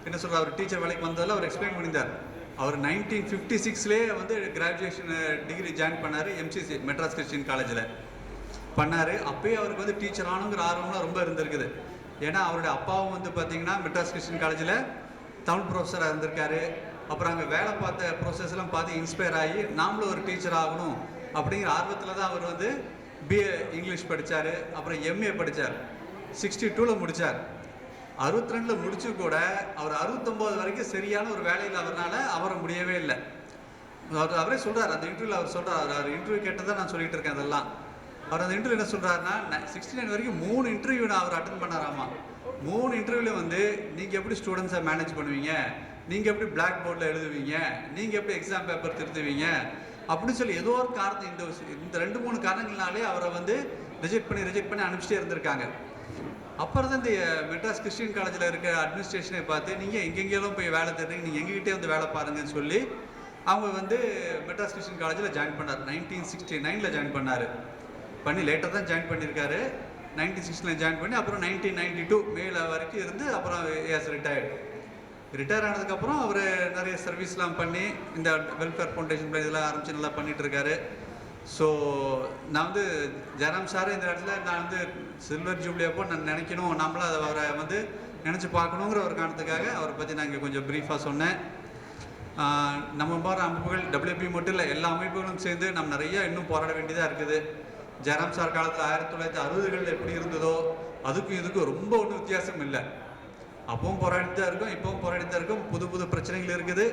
என்ன சொல்கிறார், அவர் டீச்சர் வேலைக்கு வந்ததில் அவர் எக்ஸ்பிளைன் பண்ணியிருந்தார். அவர் 1956 வந்து கிராஜுவேஷன் டிகிரி ஜாயின் பண்ணார் எம்சிசி மெட்ராஸ் கிறிஸ்டியன் காலேஜில் பண்ணார். அப்போயே அவருக்கு வந்து டீச்சர் ஆனுங்கிற ஆர்வம்லாம் ரொம்ப இருந்திருக்குது. ஏன்னா அவருடைய அப்பாவும் வந்து பார்த்திங்கன்னா மெட்ராஸ் கிறிஸ்டியன் காலேஜில் தமிழ் ப்ரொஃபஸராக இருந்திருக்காரு. அப்புறம் அங்கே வேலை பார்த்த ப்ரொசஸ்லாம் பார்த்து இன்ஸ்பயர் ஆகி நாமளும் ஒரு டீச்சர் ஆகணும் அப்படிங்கிற ஆர்வத்தில் தான் அவர் வந்து பிஏ இங்கிலீஷ் படித்தார். அப்புறம் எம்ஏ படித்தார். 62 முடித்தார். 62 முடிச்சு கூட அவர் 69 வரைக்கும் சரியான ஒரு வேலையில் அவரால் அவர முடியவே இல்லை. அவரே சொல்கிறார், அந்த இன்டர்வியூவில் அவர் சொல்கிறார், அவர் இன்டர்வியூ கேட்டதான் நான் சொல்லிட்டு இருக்கேன். அதெல்லாம் அவர் அந்த இன்டர்வியூ என்ன சொல்கிறாருன்னா, 69 வரைக்கும் 3 இன்டர்வியூ அவர் அட்டன் பண்ணாராமா. 3 இன்டர்வியூவில் வந்து நீங்கள் எப்படி ஸ்டூடெண்ட்ஸை மேனேஜ் பண்ணுவீங்க, நீங்கள் எப்படி பிளாக் போர்டில் எழுதுவீங்க, நீங்கள் எப்படி எக்ஸாம் பேப்பர் திருத்துவீங்க அப்படின்னு சொல்லி ஏதோ ஒரு காரணம் இந்த 2-3 காரணங்கள்னாலே அவரை வந்து ரிஜெக்ட் பண்ணி அனுப்பிச்சிட்டே இருந்திருக்காங்க. அப்புறம் தான் இந்த மெட்ராஸ் கிறிஸ்டியன் காலேஜில் இருக்க அட்மினிஸ்ட்ரேஷனை பார்த்து நீங்கள் எங்கெங்கேயும் போய் வேலை தேடுறீங்க, நீங்கள் எங்ககிட்டே வந்து வேலை பாருங்கன்னு சொல்லி அவங்க வந்து மெட்ராஸ் கிறிஸ்டியன் காலேஜில் ஜாயின் பண்ணார். 1969 ஜாயின் பண்ணார். பண்ணி லேட்டாக தான் ஜாயின் பண்ணியிருக்காரு. 1960 ஜாயின் பண்ணி அப்புறம் 1992 மேல வரைக்கும் இருந்து அப்புறம் ஏஸ் ரிட்டையர் ஆனதுக்கப்புறம் அவர் நிறைய சர்வீஸ்லாம் பண்ணி இந்த வெல்ஃபேர் ஃபவுண்டேஷன் இதெல்லாம் ஆரம்பித்து நல்லா பண்ணிகிட்டு இருக்காரு. ஸோ நான் வந்து ஜெயராம் சார் இந்த இடத்துல நான் வந்து சில்வர் ஜூப்ளி அப்போ நான் நினைக்கணும், நம்மளும் அதை அவரை வந்து நினச்சி பார்க்கணுங்கிற ஒரு காரணத்துக்காக அவரை பற்றி நான் இங்கே கொஞ்சம் ப்ரீஃபாக சொன்னேன். நம்ம போகிற அமைப்புகள் WP மட்டும் இல்லை, எல்லா அமைப்புகளும் சேர்ந்து நம்ம நிறையா இன்னும் போராட வேண்டியதாக இருக்குது. ஜெயராம் சார் காலத்தில் 1960களில் எப்படி இருந்ததோ அதுக்கும் இதுக்கும் ரொம்ப ஒன்றும் வித்தியாசம் இல்லை. அப்பவும் போராடிட்டு தான் இருக்கும், இப்போவும் போராடிட்டு தான் இருக்கும். புது பிரச்சனைகள் இருக்குது.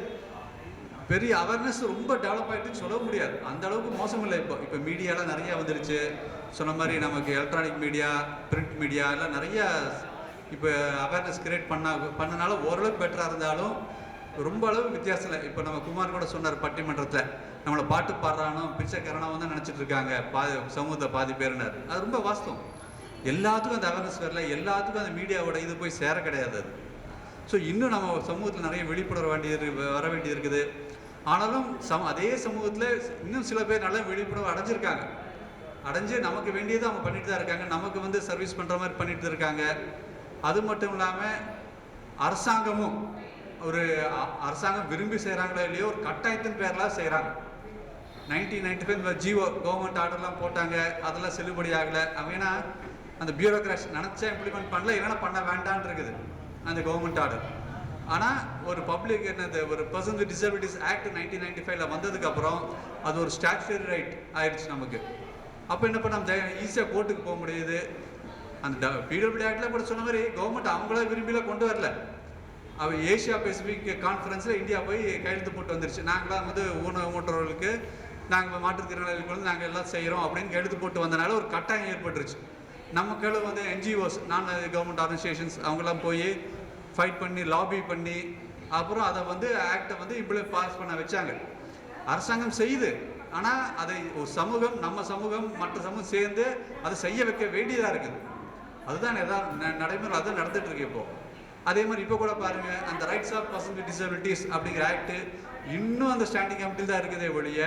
பெரிய அவேர்னஸ் ரொம்ப டெவலப் ஆகிட்டுன்னு சொல்ல முடியாது, அந்த அளவுக்கு மோசம் இல்லை. இப்போ மீடியாலாம் நிறையா வந்துடுச்சு. சொன்ன மாதிரி நமக்கு எலக்ட்ரானிக் மீடியா, பிரிண்ட் மீடியா எல்லாம் நிறையா இப்போ அவேர்னஸ் கிரியேட் பண்ணனால ஓரளவுக்கு பெட்டராக இருந்தாலும் ரொம்ப அளவு வித்தியாசம் இல்லை. இப்போ நம்ம குமார் கூட சொன்னார் பட்டிமன்றத்தில், நம்மளை பாட்டு பாடுறானோ பிச்சைக்காரனோ தான் நினச்சிட்டு இருக்காங்க சமூகத்தை பாதி பேருனார். அது ரொம்ப வாஸ்தவம். எல்லாத்துக்கும் அந்த அவேர்னஸ் வரல, எல்லாத்துக்கும் அந்த மீடியாவோட இது போய் சேர கிடையாது அது. ஸோ இன்னும் நம்ம சமூகத்தில் நிறைய விழிப்புணர்வு வர வேண்டியது இருக்குது. ஆனாலும் அதே சமூகத்தில் இன்னும் சில பேர் நல்லா விழிப்புணர்வு அடைஞ்சு நமக்கு வேண்டியதை அவங்க பண்ணிட்டு தான் இருக்காங்க. நமக்கு வந்து சர்வீஸ் பண்ணுற மாதிரி பண்ணிட்டு இருக்காங்க. அது மட்டும் இல்லாமல் அரசாங்கம் விரும்பி செய்கிறாங்களோ இல்லையோ ஒரு கட்டாயத்தின் பேரெலாம் செய்கிறாங்க. 1995 ஜிஓ கவர்மெண்ட் ஆர்டர்லாம் போட்டாங்க, அதெல்லாம் செல்லுபடி ஆகலை. அவனா அந்த பியூரோக்ராட்ஸ் நினச்சா இம்ப்ளிமெண்ட் பண்ணல, இல்லைன்னா பண்ண வேண்டான் இருக்குது அந்த கவர்மெண்ட் ஆர்டர். ஆனால் ஒரு பப்ளிக் ஒரு பர்சன் வித் டிசபிலிட்டிஸ் ஆக்ட் 1995 வந்ததுக்கப்புறம் அது ஒரு ஸ்டாச்சுட்டரி ரைட் ஆயிடுச்சு நமக்கு. அப்போ என்ன பண்ண நம்ம ஈஸியாக கோர்ட்டுக்கு போக முடியுது. அந்த பிடபிள்யூ ஆக்டில் கூட சொன்ன மாதிரி கவர்மெண்ட் அவங்களா விரும்பிலாம் கொண்டு வரல. அவர் ஏஷியா பெசிபிக் கான்ஃபரன்ஸில் இந்தியா போய் கையெழுத்து போட்டு வந்துருச்சு. நாங்களாம் வந்து ஊனமுற்றவர்களுக்கு நாங்கள் மாற்றுத்திறனாளிகளுக்கு வந்து நாங்கள் எல்லாம் செய்கிறோம் அப்படின்னு கையெழுத்து போட்டு வந்தனால ஒரு கட்டாயம் ஏற்பட்டுருச்சு. நமக்களும் வந்து NGOs நான் கவர்மெண்ட் ஆர்கனைசேஷன்ஸ் அவங்கெல்லாம் போய் ஃபைட் பண்ணி லாபி பண்ணி அப்புறம் அதை வந்து ஆக்டை வந்து இப்படி பாஸ் பண்ண வச்சாங்க. அரசாங்கம் செய்யுது, ஆனால் அதை ஒரு சமூகம், நம்ம சமூகம் மற்ற சமூகம் சேர்ந்து அதை செய்ய வைக்க வேண்டியதாக இருக்குது. அதுதான் நடைமுறை அதுதான் நடந்துட்டு இருக்கு இப்போ. அதே மாதிரி இப்போ கூட பாருங்கள், அந்த rights of person with disabilities அப்படிங்கிற ஆக்ட் இன்னும் அந்த ஸ்டாண்டிங் கமிட்டியில் தான் இருக்குதே ஒழிய.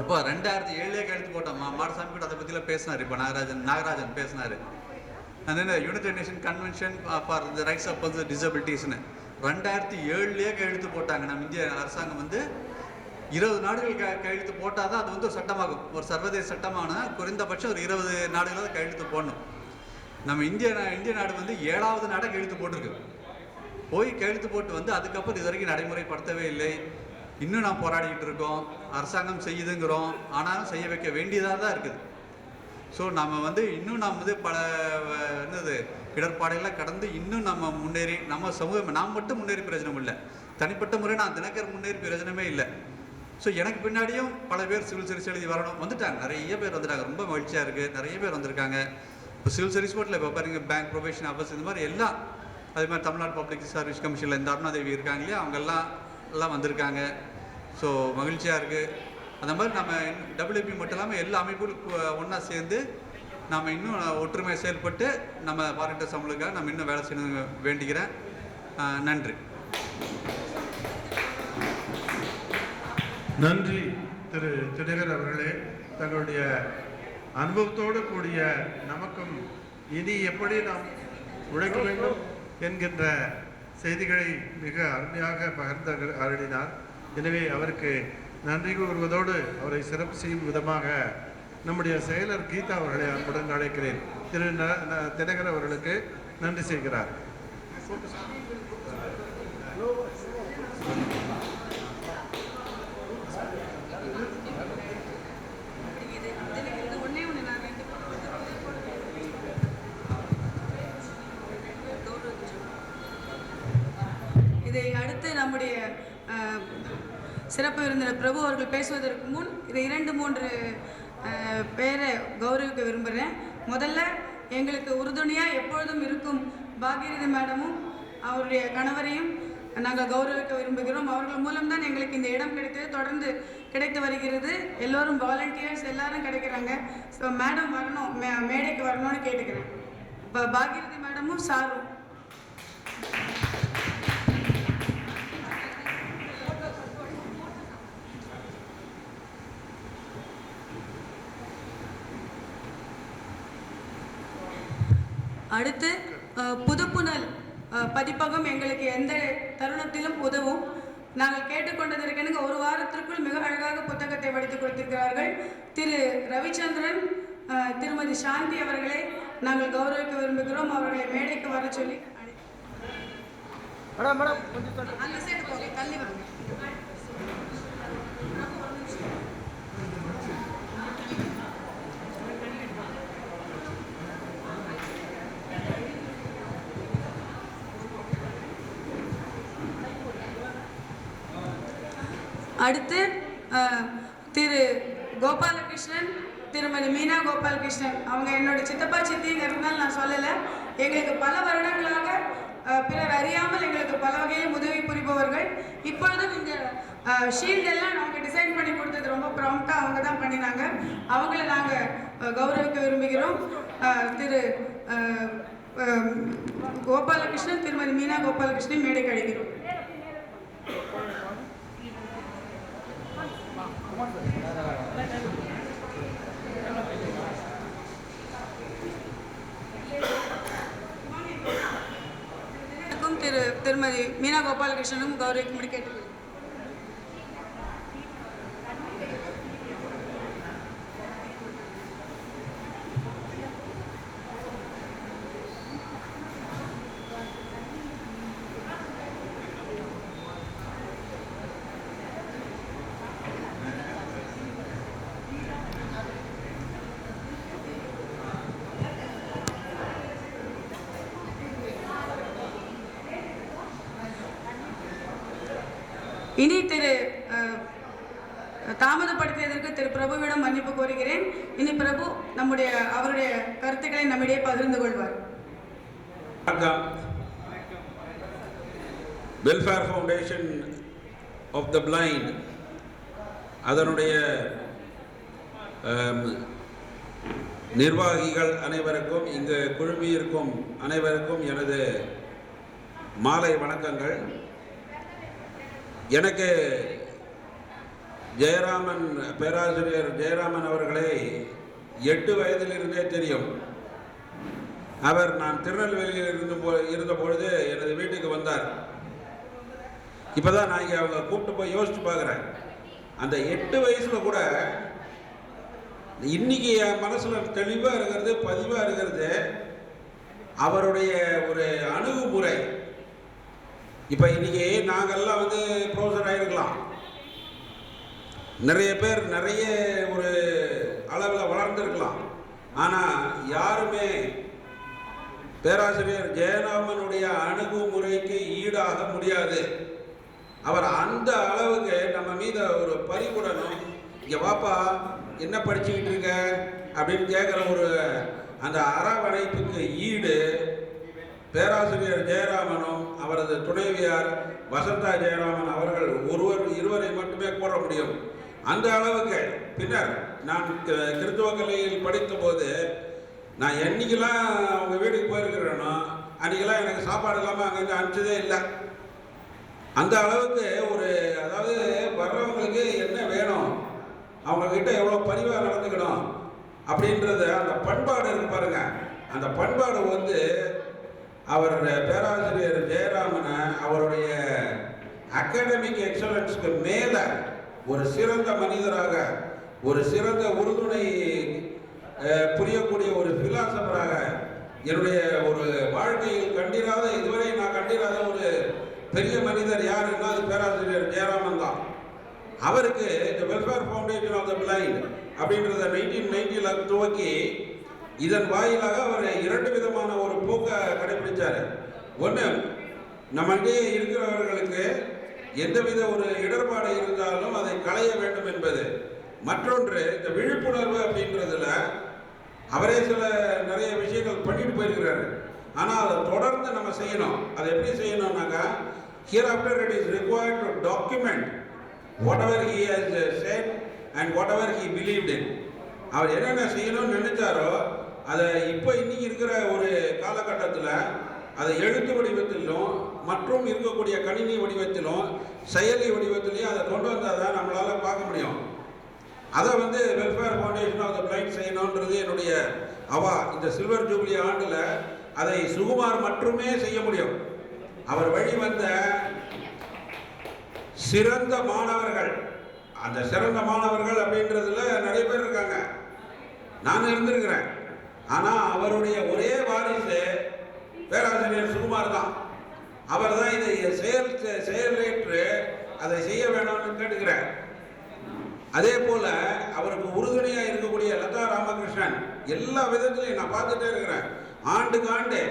இப்போ 2007 கையெழுத்து போட்டோம். மாடசாமி கூட அதை பற்றிலாம் பேசினார். இப்போ நாகராஜன் பேசினார். அந்த United Nation convention for the rights of person with டிசபிலிட்டிஸ்னு 2007 கையெழுத்து போட்டாங்க. நம்ம இந்திய அரசாங்கம் வந்து 20 நாடுகள் கையெழுத்து போட்டால் தான் அது வந்து ஒரு சட்டமாகும். ஒரு சர்வதேச சட்டமான குறைந்தபட்சம் ஒரு 20 நாடுகளாக கையெழுத்து போடணும். நம்ம இந்திய நாடு வந்து 7வது நாடாக கையெழுத்து போட்டிருக்கு. போய் கையெழுத்து போட்டு வந்து அதுக்கப்புறம் இது வரைக்கும் நடைமுறைப்படுத்தவே இல்லை. இன்னும் நாம் போராடிக்கிட்டு இருக்கோம். அரசாங்கம் செய்யுதுங்கிறோம், ஆனாலும் செய்ய வைக்க வேண்டியதாக தான் இருக்குது. ஸோ நம்ம வந்து இன்னும் நாம் வந்து பல இடர்பாடுகளை கடந்து இன்னும் நம்ம முன்னேறி நம்ம சமூகம் நாம் மட்டும் முன்னேறி பிரயோஜனம் இல்லை. தனிப்பட்ட முறை நான் தினக்கர் முன்னேறி பிரயோஜனமே இல்லை. ஸோ எனக்கு பின்னாடியும் பல பேர் சிவில் சர்வீஸ் எழுதி வரணும் வந்துட்டாங்க. நிறைய பேர் வந்துட்டாங்க. ரொம்ப மகிழ்ச்சியாக இருக்குது. நிறைய பேர் வந்திருக்காங்க. இப்போ சிவில் சர்வீஸ் மட்டும் இல்லை, இப்போ பாருங்க பேங்க் ப்ரொபேஷன் ஆஃபீஸ் இந்த மாதிரி எல்லாம், அதே மாதிரி தமிழ்நாடு பப்ளிக் சர்வீஸ் கமிஷனில் இந்த அருணாதேவி இருக்காங்க இல்லையா, அவங்க எல்லாம் வந்திருக்காங்க. ஸோ மகிழ்ச்சியாக இருக்குது. அந்த மாதிரி நம்ம WP மட்டும் இல்லாமல் எல்லா அமைப்புகளும் ஒன்றா சேர்ந்து நாம் இன்னும் ஒற்றுமையாக செயல்பட்டு நம்ம பாராட்ட சம்பளுக்காக நம்ம இன்னும் வேலை செய்யணும் வேண்டிக்கிறேன். நன்றி. நன்றி திரு தினகர் அவர்களே. தங்களுடைய அனுபவத்தோடு கூடிய நமக்கும் இனி எப்படி நாம் உழைக்க வேண்டும் என்கின்ற செய்திகளை மிக அருமையாக பகிர்ந்து அருளினார். எனவே அவருக்கு நன்றி கூறுவதோடு அவரை சிறப்பு செய்யும் விதமாக நம்முடைய செயலர் கீதா அவர்களை அன்புடன் அழைக்கிறேன். திரு தினகர் அவர்களுக்கு நன்றி செய்கிறார். இதை அடுத்து நம்முடைய சிறப்பு விருந்தினர் பிரபு அவர்கள் பேசுவதற்கு முன் இதை 2-3 பேரை கௌரவிக்க விரும்புகிறேன். முதல்ல எங்களுக்கு உறுதுணையாக எப்பொழுதும் இருக்கும் பாக்யரதி மேடமும் அவருடைய கணவரையும் நாங்கள் கௌரவிக்க விரும்புகிறோம். அவர்கள் மூலம்தான் எங்களுக்கு இந்த இடம் கிடைத்தது, தொடர்ந்து கிடைத்து வருகிறது. எல்லோரும் வாலண்டியர்ஸ் எல்லாரும் கிடைக்கிறாங்க. ஸோ மேடம் வரணும், மேடைக்கு வரணும்னு கேட்டுக்கிறேன். இப்போ பாக்யரதி மேடமும் சாரும். அடுத்து புதுப்புணல் பதிப்பகம் எங்களுக்கு எந்த தருணத்திலும் உதவும். நாங்கள் கேட்டுக்கொண்டதற்கெனக்கு 1 வாரத்திற்குள் மிக அழகாக புத்தகத்தை படித்து கொடுத்திருக்கிறார்கள். திரு ரவிச்சந்திரன், திருமதி சாந்தி அவர்களை நாங்கள் கௌரவிக்க விரும்புகிறோம். அவர்களை மேடைக்கு வர சொல்லி அந்த சைடு போங்க, தள்ளி வாங்க. அடுத்து திரு கோபாலகிருஷ்ணன், திருமதி மீனா கோபாலகிருஷ்ணன். அவங்க என்னோட சித்தப்பா சித்திங்கிறதுனால நான் சொல்லலை. எங்களுக்கு பல வருடங்களாக பிறர் அறியாமல் எங்களுக்கு பல வகையில் உதவி புரிபவர்கள். இப்பொழுதும் இந்த ஷீல்டெல்லாம் அவங்க டிசைன் பண்ணி கொடுத்தது ரொம்ப ப்ராம்ப்டாக அவங்க தான் பண்ணினாங்க. அவங்கள நாங்கள் கௌரவிக்க விரும்புகிறோம். திரு கோபாலகிருஷ்ணன், திருமதி மீனா கோபாலகிருஷ்ணன் மேடைக்கு அழைக்கிறோம். திருமதி மீனா கோபாலகிருஷ்ணனும் கௌரவிக்கும்படி கேட்டுக்கொள்கிறேன். இனி திரு தாமதப்படுத்தியதற்கு திரு பிரபுவிடம் மன்னிப்பு கோருகிறேன். இனி பிரபு அவருடைய கருத்துக்களை நம்மிடையே பகிர்ந்து கொள்வார். Welfare foundation of the blind அதனுடைய நிர்வாகிகள் அனைவருக்கும், இங்கு குழுமியிருக்கும் அனைவருக்கும் எனது மாலை வணக்கங்கள். எனக்கு பேராசிரியர் ஜெயராமன் அவர்களை 8 வயதிலிருந்தே தெரியும். அவர் நான் திருநெல்வேலியில் இருந்த பொழுது எனது வீட்டுக்கு வந்தார். இப்போதான் நான் இங்கே அவங்க கூப்பிட்டு போய் யோசிச்சு பார்க்குறேன். அந்த 8 வயசில் கூட இன்னைக்கு என் மனசில் தெளிவாக இருக்கிறது, பதிவாக இருக்கிறது அவருடைய ஒரு அணுகுமுறை. இப்போ இன்னைக்கு நாங்கள்லாம் ப்ரொஃபஸர் ஆகிருக்கலாம், நிறைய பேர் நிறைய ஒரு அளவில் வளர்ந்துருக்கலாம். ஆனால் யாருமே பேராசிரியர் ஜெயராமனுடைய அணுகுமுறைக்கு ஈடாக முடியாது. அவர் அந்த அளவுக்கு நம்ம மீது ஒரு பறிவுடனும், இங்கே வாப்பா என்ன படிச்சுக்கிட்டு இருக்க அப்படின்னு கேட்குற ஒரு அந்த அரவணைப்புக்கு ஈடு பேராசிரியர் ஜெயராமனும் அவரது துணைவியார் வசந்தா ஜெயராமன் அவர்கள் இருவரை மட்டுமே கூற முடியும். அந்த அளவுக்கு பின்னர் நான் கிறித்துவ கலையில் படித்த போது நான் என்னைக்கெல்லாம் அவங்க வீட்டுக்கு போயிருக்கிறேனோ அன்றைக்கெல்லாம் எனக்கு சாப்பாடு இல்லாமல் அங்கங்கே அனுப்பிச்சதே இல்லை. அந்த அளவுக்கு ஒரு அதாவது வர்றவங்களுக்கு என்ன வேணும், அவங்கக்கிட்ட எவ்வளோ பரிவாக நடந்துக்கணும் அப்படின்றத அந்த பண்பாடு இருக்கு பாருங்க. அந்த பண்பாடு அவர் பேராசிரியர் ஜெயராமனை அவருடைய அகாடமிக் எக்ஸலன்ஸ்க்கு மேலே ஒரு சிறந்த மனிதராக, ஒரு சிறந்த உறுதுணை புரியக்கூடிய ஒரு பிலாசபராக என்னுடைய ஒரு வாழ்க்கையில் கண்டிராத, இதுவரை நான் கண்டிராத ஒரு பெரிய மனிதர் யாருன்னா அது பேராசிரியர் ஜெயராமன் தான். அவருக்கு இந்த welfare foundation of the blind அப்படின்றத 1990 துவக்கி இதன் வாயிலாக அவர் 2 விதமான ஒரு போக்கை கடைபிடிச்சார். ஒன்று, நம்மகிட்டே இருக்கிறவர்களுக்கு எந்தவித ஒரு இடர்பாடு இருந்தாலும் அதை களைய வேண்டும் என்பது. மற்றொன்று, இந்த விழிப்புணர்வு அப்படின்றதுல அவரே நிறைய விஷயங்கள் பண்ணிட்டு போயிருக்கிறாரு. ஆனால் அதை தொடர்ந்து நம்ம செய்யணும். அதை எப்படி செய்யணும்னாக்கா, here after it is required to document whatever he has said and whatever he believed in. அவர் என்னென்ன செய்யணும்னு நினைச்சாரோ அதை இப்போ இன்னைக்கு இருக்கிற ஒரு காலகட்டத்தில் அதை எழுத்து வடிவத்திலும் மற்றும் இருக்கக்கூடிய கணினி வடிவத்திலும் செயலி வடிவத்திலையும் அதை கொண்டு வந்தால் தான் நம்மளால் பார்க்க முடியும். அதை welfare foundation of the blind செய்யணுன்றது என்னுடைய அவா. இந்த சில்வர் ஜூப்ளி ஆண்டில் அதை சுகுமார் மட்டுமே செய்ய முடியும். அவர் வழி வந்த சிறந்த மாணவர்கள், அந்த சிறந்த மாணவர்கள் அப்படின்றதுல நிறைய பேர் இருக்காங்க, நான் இருந்திருக்கிறேன். ஆனால் அவருடைய ஒரே வாரிசு பேராசிரியர் சுகுமார் தான். அவர் தான் இதை செயலேற்று அதை செய்ய வேணும்னு கேட்டுக்கிறேன். அதே போல அவருக்கு உறுதுணையாக இருக்கக்கூடிய லதா ராமகிருஷ்ணன் எல்லா விதத்திலையும் நான் பார்த்துட்டே இருக்கிறேன். ஆண்டுக்கு ஆண்டு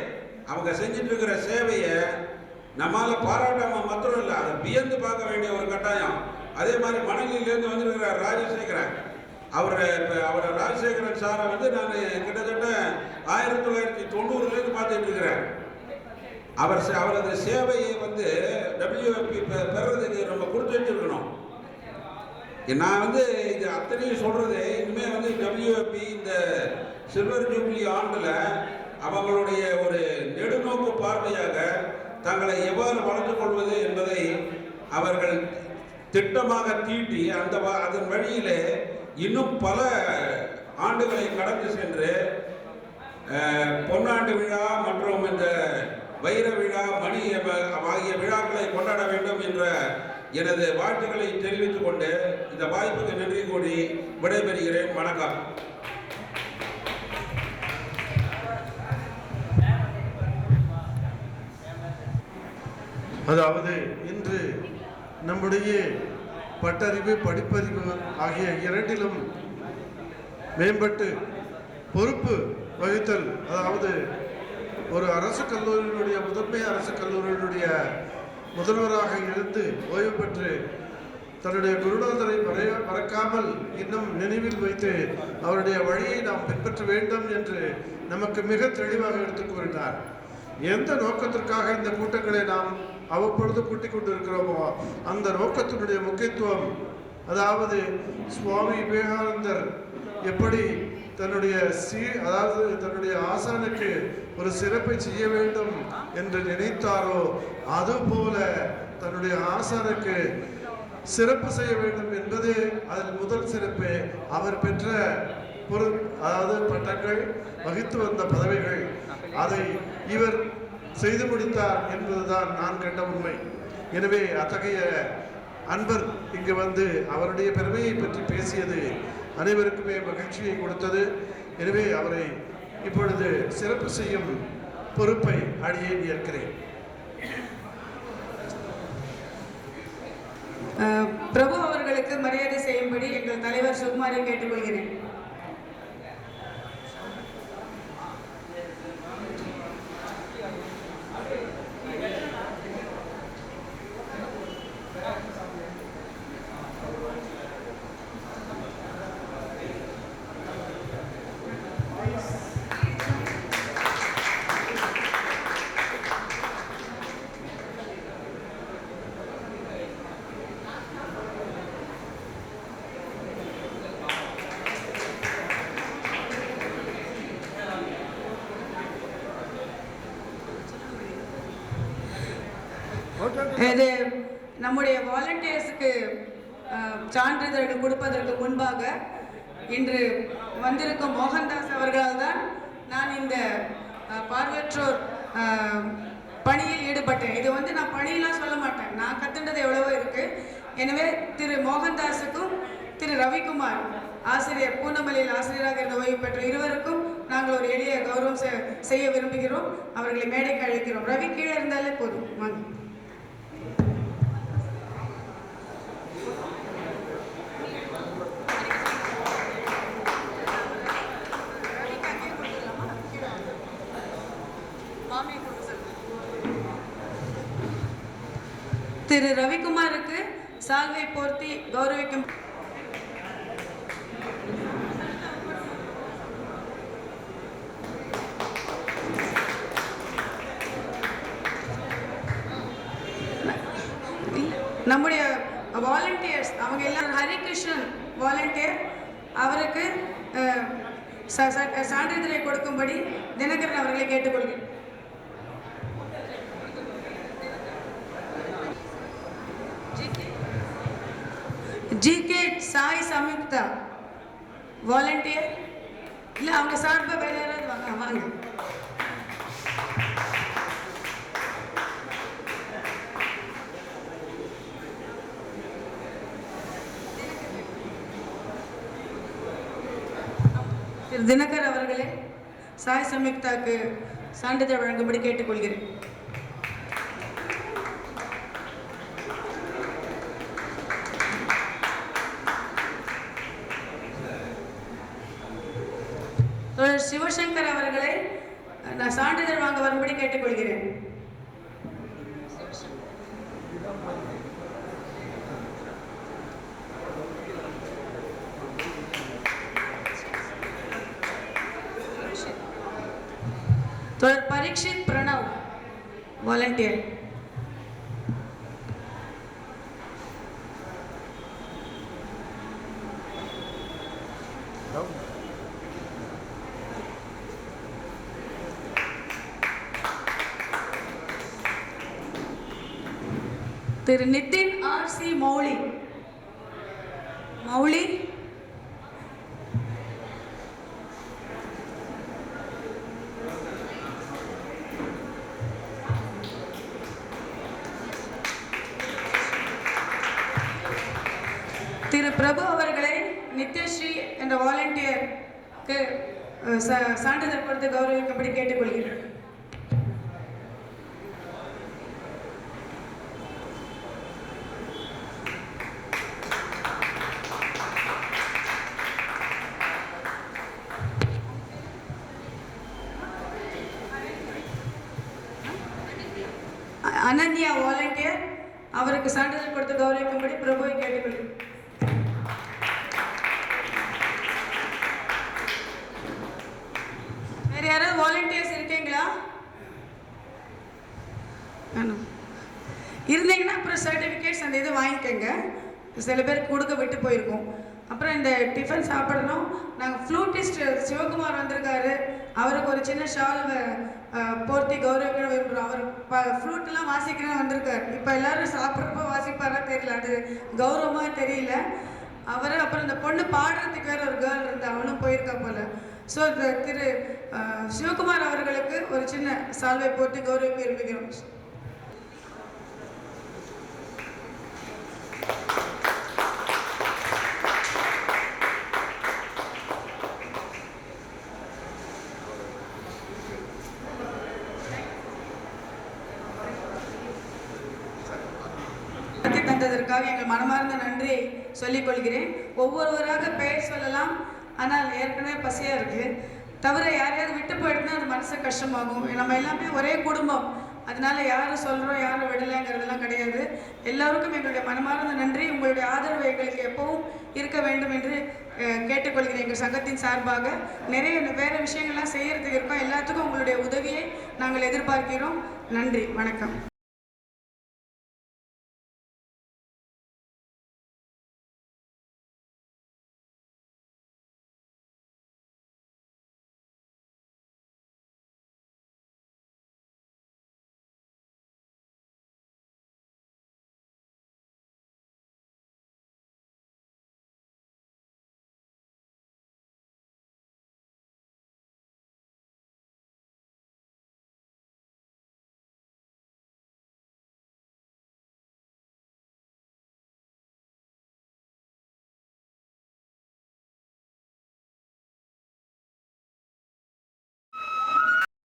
அவங்க செஞ்சுட்டு இருக்கிற சேவையை நம்மால பாராட்டாம மாத்திரம் இல்லை, அதை வியந்து பார்க்க வேண்டிய ஒரு கட்டாயம். அதே மாதிரி மணலியிலேருந்து வந்திருக்கிறார் ராஜசேகரன். அவர் ராஜசேகரன் சாரை நான் கிட்டத்தட்ட 1990 பார்த்துட்டு இருக்கிறேன். அவரது சேவையை WFP பெறதுக்கு நம்ம கொடுத்து வச்சிருக்கணும். நான் இது அத்தனையும் சொல்றது, இனிமே WFP இந்த சில்வர் ஜூப்ளி ஆண்டில் அவங்களுடைய ஒரு நெடுநோக்கு பார்வையாக தங்களை எவ்வாறு வளர்த்துக் கொள்வது என்பதை அவர்கள் திட்டமாக தீட்டி அதன் வழியிலே இன்னும் பல ஆண்டுகளை கடந்து சென்று பொன்னாண்டு விழா மற்றும் இந்த வைர விழா, மணி ஆகிய விழாக்களை கொண்டாட வேண்டும் என்ற எனது வாழ்த்துக்களை தெரிவித்துக் கொண்டு இந்த வாய்ப்புக்கு நன்றி கூறி விடைபெறுகிறேன். வணக்கம். அதாவது இன்று நம்முடைய பட்டறிவு, படிப்பறிவு ஆகிய இரண்டிலும் மேம்பட்டு பொறுப்பு வகித்தல், அதாவது ஒரு அரசு கல்லூரியினுடைய முதன்மை அரசு கல்லூரியினுடைய முதல்வராக இருந்து ஓய்வு பெற்று தன்னுடைய குருநாதரை மறக்காமல் இன்னும் நினைவில் வைத்து அவருடைய வழியை நாம் பின்பற்ற வேண்டும் என்று நமக்கு மிக தெளிவாக எடுத்துக் கூறினார். எந்த நோக்கத்திற்காக இந்த கூட்டங்களை நாம் அவ்வப்பொழுது கூட்டிக் கொண்டிருக்கிறோமோ அந்த நோக்கத்தினுடைய முக்கியத்துவம், அதாவது சுவாமி விவேகானந்தர் எப்படி தன்னுடைய தன்னுடைய ஆசானுக்கு ஒரு சிறப்பை செய்ய வேண்டும் என்று நினைத்தாரோ அதுபோல தன்னுடைய ஆசானுக்கு சிறப்பு செய்ய வேண்டும் என்பது அதில் முதல் சிறப்பு. அவர் பெற்ற அதாவது பட்டங்கள், வகித்து வந்த பதவிகள், அதை இவர் செய்து முடித்தார் என்பதுதான் நான் கண்ட உண்மை. எனவே அத்தகைய அன்பர் இங்கு அவருடைய பெருமையை பற்றி பேசியது அனைவருக்குமே மகிழ்ச்சியை கொடுத்தது. எனவே அவரை இப்பொழுது சிறப்பு செய்யும் பொறுப்பை அடியேன் ஏற்கிறேன். பிரபு அவர்களுக்கு மரியாதை செய்யும்படி எங்கள் தலைவர் சுகுமாரை கேட்டுக்கொள்கிறேன். இது நம்முடைய வாலண்டியர்ஸுக்கு சான்றிதழ்கள் கொடுப்பதற்கு முன்பாக இன்று வந்திருக்கும் மோகன்தாஸ் அவர்களால் தான் நான் இந்த பார்வையற்றோர் பணியில் ஈடுபட்டேன். இது வந்து நான் பணியெல்லாம் சொல்ல மாட்டேன், நான் கற்றுண்டது எவ்வளவோ இருக்குது. எனவே திரு மோகன்தாஸுக்கும் திரு ரவிக்குமார் ஆசிரியர், பூந்தமல்லியில் ஆசிரியராக இருந்த ஓய்வு பெற்ற இருவருக்கும் நாங்கள் ஒரு எளிய கௌரவம் செய்ய விரும்புகிறோம். அவர்களை மேடைக்கு அழைக்கிறோம். ரவி கீழே இருந்தாலே போதும், வாங்க. திரு ரவிக்குமாருக்கு சால்வை போர்த்தி கௌரவிக்கும். நம்முடைய வாலண்டியர்ஸ் அவங்க எல்லாரும், ஹரிகிருஷ்ணன் வாலண்டியர், அவருக்கு சான்றிதழை கொடுக்கும்படி தினகரன் அவர்களை கேட்டுக்கொள்கிறேன். ஜிகே சாய் சம்யுக்தா வாலண்டியர், இல்லை அவங்க சார்பாக வேற யாராவது வாங்க. வாங்க. திரு தினகர் அவர்களே, சாய் சம்யுக்தாக்கு சான்றிதழ் வழங்கும்படி கேட்டுக்கொள்கிறேன். சிவசங்கர் அவர்களை நான் சான்றிதழ் வாங்க வரும்படி கேட்டுக்கொள்கிறேன். தொடர் பரீட்சித் பிரணவ் வாலண்டியர். திரு நிதின் ஆர்.சி. மௌலி. திரு பிரபு அவர்களை நித்யஸ்ரீ என்ற வாலண்டியருக்கு சான்றிதழ் கொடுத்து கௌரவிக்கும்படி கேட்டுக்கொள்கிறேன். அனன்யா வாலண்டியர், அவருக்கு சான்றிதழ் கொடுத்து கௌரவிக்கும்படி பிரபுவை கேட்டுக்கொள்கிறேன். வேற யாராவது வாலண்டியர்ஸ் இருக்கீங்களா? இருந்தீங்கன்னா அப்புறம் சர்டிஃபிகேட்ஸ் அந்த இது வாங்கிக்கோங்க. சில பேருக்கு கொடுக்க விட்டு போயிருக்கோம். அப்புறம் இந்த டிஃபன் சாப்பிடணும். நாங்கள் ஃப்ளூட்டிஸ்ட் சிவகுமார் வந்திருக்காரு, அவருக்கு ஒரு சின்ன ஷால் போர்த்தி கௌரவிக்க விரும்புகிறோம். அவர் ஃப்ளூட்டெல்லாம் வாசிக்கிறேன்னு வந்திருக்காரு. இப்போ எல்லோரும் சாப்பிட்றப்ப வாசிப்பாரா தெரியல, அது கௌரவமாக தெரியல. அவர் அப்புறம் இந்த பொண்ணு பாடுறதுக்கு வேறு ஒரு கேர்ள் இருந்து அவனும் போயிருக்கா போல். ஸோ திரு சிவகுமார் அவர்களுக்கு ஒரு சின்ன சால்வை போட்டு கௌரவிக்க விரும்புகிறோம். தந்ததற்காக எங்கள் மனமார்ந்த நன்றியை சொல்லிக் கொள்கிறேன். ஒவ்வொருவராக பெயர் சொல்லலாம், ஆனால் ஏற்கனவே பசியாக இருக்குது. தவிர யாரையாவது விட்டு போயிட்டுனா அது மனசு கஷ்டமாகும். நம்ம எல்லாமே ஒரே குடும்பம், அதனால யாரும் சொல்கிறோம் யாரும் விடலைங்கிறதெல்லாம் கிடையாது. எல்லோருக்கும் எங்களுடைய மனமார்ந்த நன்றி. உங்களுடைய ஆதரவு எங்களுக்கு எப்பவும் இருக்க வேண்டும் என்று கேட்டுக்கொள்கிறேன். எங்கள் சங்கத்தின் சார்பாக நிறைய வேறு விஷயங்கள்லாம் செய்கிறதுக்கு இருக்கோம். எல்லாத்துக்கும் உங்களுடைய உதவியை நாங்கள் எதிர்பார்க்கிறோம். நன்றி, வணக்கம்.